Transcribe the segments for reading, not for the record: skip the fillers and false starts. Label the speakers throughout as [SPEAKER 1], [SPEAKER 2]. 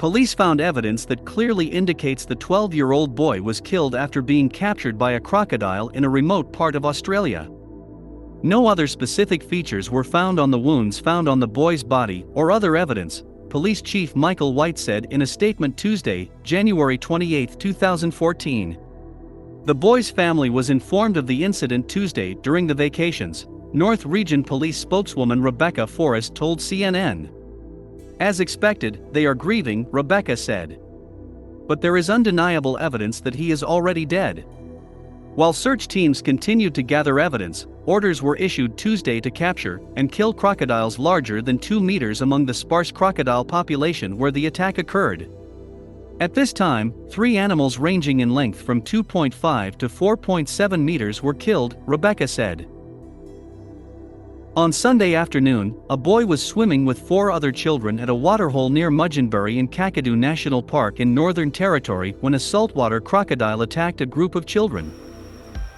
[SPEAKER 1] Police found evidence that clearly indicates the 12-year-old boy was killed after being captured by a crocodile in a remote part of Australia. No other specific features were found on the wounds found on the boy's body or other evidence, Police Chief Michael White said in a statement Tuesday, January 28, 2014. The boy's family was informed of the incident Tuesday during the vacations, North Region Police spokeswoman Rebecca Forrest told CNN. As expected, they are grieving, Rebecca said. But there is undeniable evidence that he is already dead. While search teams continued to gather evidence, orders were issued Tuesday to capture and kill crocodiles larger than 2 meters among the sparse crocodile population where the attack occurred. At this time, 3 animals ranging in length from 2.5 to 4.7 meters were killed, Rebecca said. On Sunday afternoon, a boy was swimming with 4 other children at a waterhole near Mudgeonbury in Kakadu National Park in Northern Territory when a saltwater crocodile attacked a group of children.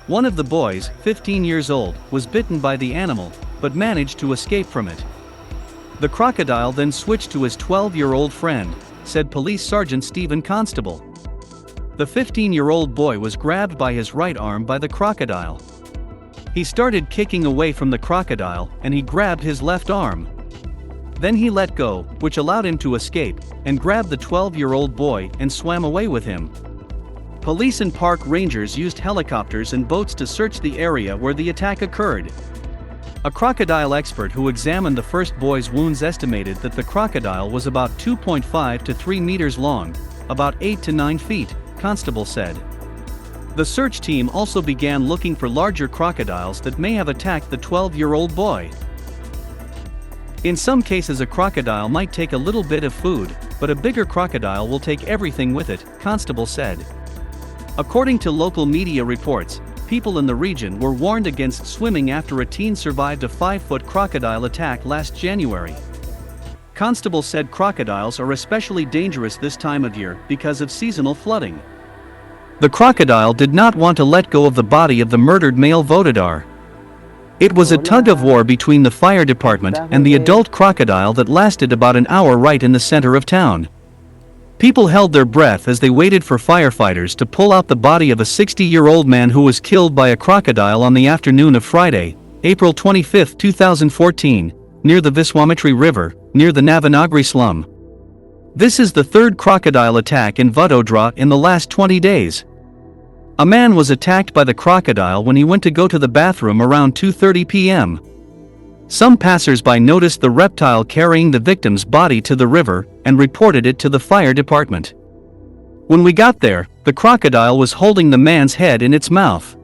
[SPEAKER 1] One of the boys, 15 years old, was bitten by the animal, but managed to escape from it. The crocodile then switched to his 12-year-old friend, said Police Sergeant Stephen Constable. The 15-year-old boy was grabbed by his right arm by the crocodile. He started kicking away from the crocodile and he grabbed his left arm. Then he let go, which allowed him to escape, and grabbed the 12-year-old boy and swam away with him. Police and park rangers used helicopters and boats to search the area where the attack occurred. A crocodile expert who examined the first boy's wounds estimated that the crocodile was about 2.5 to 3 meters long, about 8 to 9 feet, Constable said. The search team also began looking for larger crocodiles that may have attacked the 12-year-old boy. In some cases a crocodile might take a little bit of food, but a bigger crocodile will take everything with it, Constable said. According to local media reports, people in the region were warned against swimming after a teen survived a 5-foot crocodile attack last January. Constable said crocodiles are especially dangerous this time of year because of seasonal flooding. The crocodile did not want to let go of the body of the murdered male Vodadar. It was a tug-of-war between the fire department and the adult crocodile that lasted about an hour right in the center of town. People held their breath as they waited for firefighters to pull out the body of a 60-year-old man who was killed by a crocodile on the afternoon of Friday, April 25, 2014, near the Viswamitra River, near the Navanagri slum. This is the third crocodile attack in Vadodara in the last 20 days. A man was attacked by the crocodile when he went to go to the bathroom around 2:30 p.m. Some passers-by noticed the reptile carrying the victim's body to the river and reported it to the fire department. When we got there, the crocodile was holding the man's head in its mouth.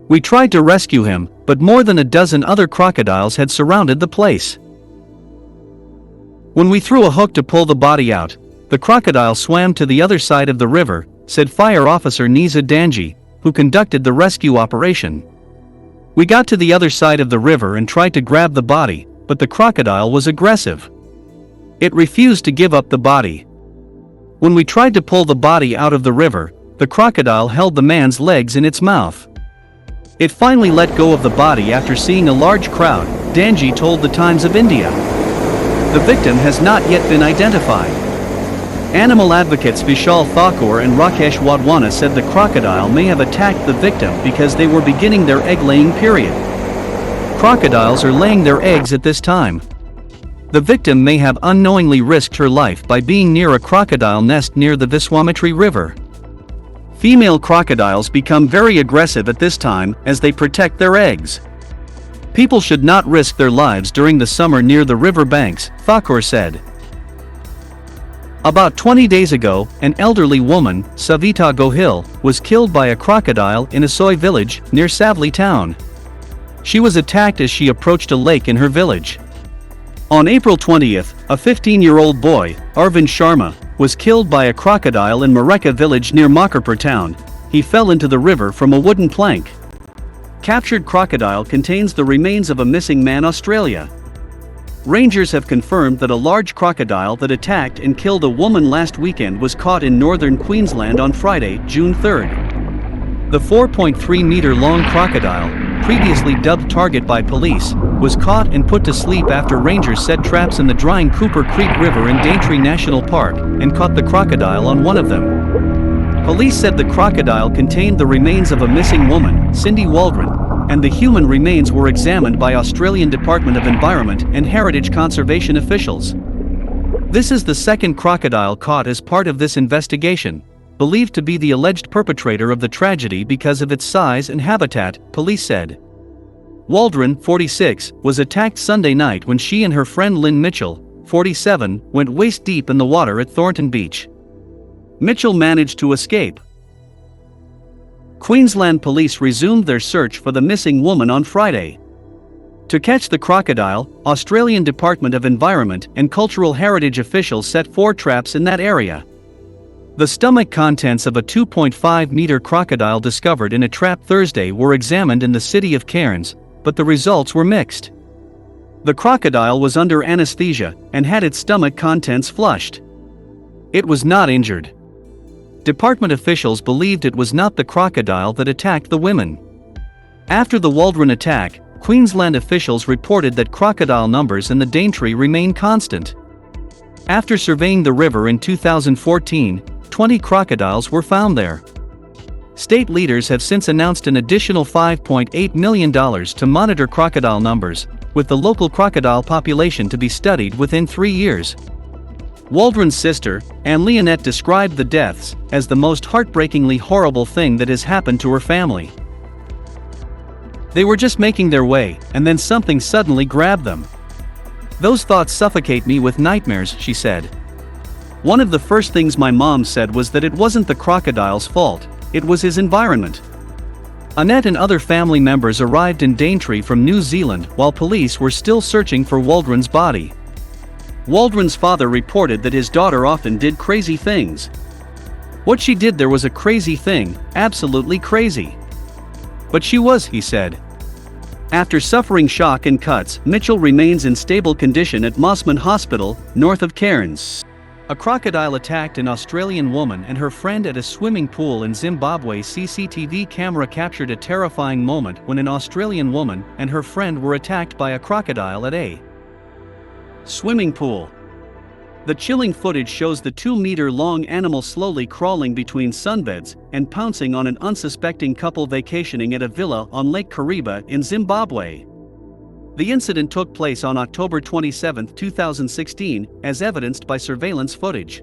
[SPEAKER 1] We tried to rescue him, but more than a dozen other crocodiles had surrounded the place. When we threw a hook to pull the body out, the crocodile swam to the other side of the river, said Fire Officer Niza Danji, who conducted the rescue operation. We got to the other side of the river and tried to grab the body, but the crocodile was aggressive. It refused to give up the body. When we tried to pull the body out of the river, the crocodile held the man's legs in its mouth. It finally let go of the body after seeing a large crowd, Danji told the Times of India. The victim has not yet been identified. Animal advocates Vishal Thakur and Rakesh Wadhwana said the crocodile may have attacked the victim because they were beginning their egg-laying period. Crocodiles are laying their eggs at this time. The victim may have unknowingly risked her life by being near a crocodile nest near the Viswamitra River. Female crocodiles become very aggressive at this time as they protect their eggs. People should not risk their lives during the summer near the river banks, Thakur said. About 20 days ago, an elderly woman, Savita Gohil, was killed by a crocodile in a soy village near Savli town. She was attacked as she approached a lake in her village. On April 20th, a 15-year-old boy, Arvind Sharma, was killed by a crocodile in Mareka village near Makarpur town. He fell into the river from a wooden plank. Captured crocodile contains the remains of a missing man Australia. Rangers have confirmed that a large crocodile that attacked and killed a woman last weekend was caught in northern Queensland on Friday, June 3. The 4.3-meter-long crocodile, previously dubbed target by police, was caught and put to sleep after rangers set traps in the drying Cooper Creek River in Daintree National Park and caught the crocodile on one of them. Police said the crocodile contained the remains of a missing woman, Cindy Waldron, and the human remains were examined by Australian Department of Environment and Heritage Conservation officials. This is the second crocodile caught as part of this investigation, believed to be the alleged perpetrator of the tragedy because of its size and habitat, police said. Waldron, 46, was attacked Sunday night when she and her friend Lynn Mitchell, 47, went waist-deep in the water at Thornton Beach. Mitchell managed to escape. Queensland police resumed their search for the missing woman on Friday. To catch the crocodile, Australian Department of Environment and Cultural Heritage officials set 4 traps in that area. The stomach contents of a 2.5-meter crocodile discovered in a trap Thursday were examined in the city of Cairns, but the results were mixed. The crocodile was under anesthesia and had its stomach contents flushed. It was not injured. Department officials believed it was not the crocodile that attacked the women. After the Waldron attack, Queensland officials reported that crocodile numbers in the Daintree remain constant. After surveying the river in 2014, 20 crocodiles were found there. State leaders have since announced an additional $5.8 million to monitor crocodile numbers, with the local crocodile population to be studied within 3 years. Waldron's sister, Anne Leonette, described the deaths as the most heartbreakingly horrible thing that has happened to her family. They were just making their way, and then something suddenly grabbed them. Those thoughts suffocate me with nightmares, she said. One of the first things my mom said was that it wasn't the crocodile's fault, it was his environment. Annette and other family members arrived in Daintree from New Zealand while police were still searching for Waldron's body. Waldron's father reported that his daughter often did crazy things. What she did there was a crazy thing, absolutely crazy. But she was, he said. After suffering shock and cuts, Mitchell remains in stable condition at Mossman Hospital, north of Cairns. A crocodile attacked an Australian woman and her friend at a swimming pool in Zimbabwe. CCTV camera captured a terrifying moment when an Australian woman and her friend were attacked by a crocodile at a swimming pool. The chilling footage shows the 2-meter-long animal slowly crawling between sunbeds and pouncing on an unsuspecting couple vacationing at a villa on Lake Kariba in Zimbabwe. The incident took place on October 27, 2016, as evidenced by surveillance footage.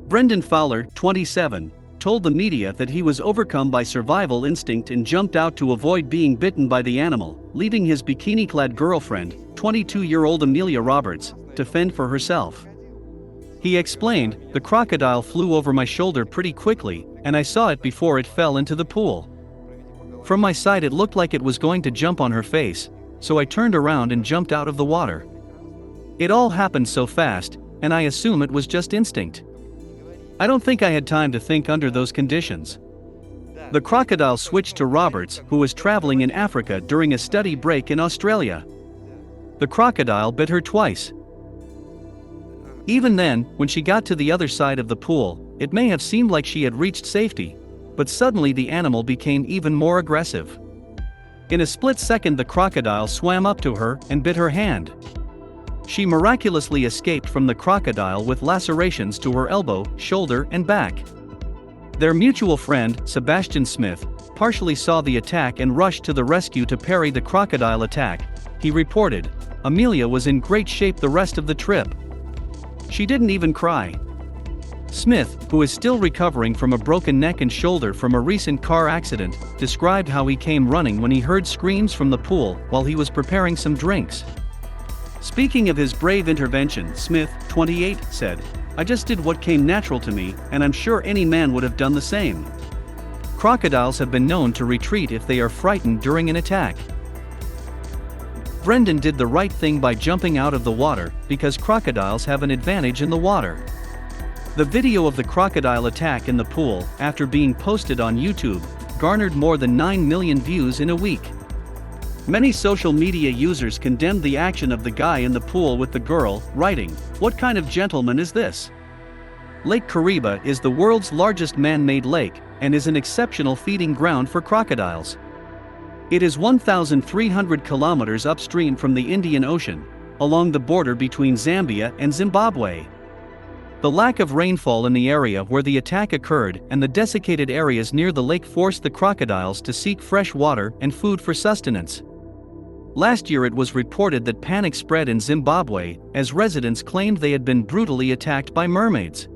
[SPEAKER 1] Brendan Fowler, 27, told the media that he was overcome by survival instinct and jumped out to avoid being bitten by the animal, leaving his bikini-clad girlfriend, 22-year-old Amelia Roberts, to fend for herself. He explained, "The crocodile flew over my shoulder pretty quickly, and I saw it before it fell into the pool. From my side it looked like it was going to jump on her face, so I turned around and jumped out of the water. It all happened so fast, and I assume it was just instinct. I don't think I had time to think under those conditions." The crocodile switched to Roberts, who was traveling in Africa during a study break in Australia. The crocodile bit her twice. Even then, when she got to the other side of the pool, it may have seemed like she had reached safety, but suddenly the animal became even more aggressive. In a split second the crocodile swam up to her and bit her hand. She miraculously escaped from the crocodile with lacerations to her elbow, shoulder, and back. Their mutual friend, Sebastian Smith, partially saw the attack and rushed to the rescue to parry the crocodile attack. He reported, "Amelia was in great shape the rest of the trip. She didn't even cry." Smith, who is still recovering from a broken neck and shoulder from a recent car accident, described how he came running when he heard screams from the pool while he was preparing some drinks. Speaking of his brave intervention, Smith, 28, said, "I just did what came natural to me, and I'm sure any man would have done the same." Crocodiles have been known to retreat if they are frightened during an attack. Brendan did the right thing by jumping out of the water, because crocodiles have an advantage in the water. The video of the crocodile attack in the pool, after being posted on YouTube, garnered more than 9 million views in a week. Many social media users condemned the action of the guy in the pool with the girl, writing, "What kind of gentleman is this?" Lake Kariba is the world's largest man-made lake, and is an exceptional feeding ground for crocodiles. It is 1,300 kilometers upstream from the Indian Ocean, along the border between Zambia and Zimbabwe. The lack of rainfall in the area where the attack occurred and the desiccated areas near the lake forced the crocodiles to seek fresh water and food for sustenance. Last year it was reported that panic spread in Zimbabwe as residents claimed they had been brutally attacked by mermaids.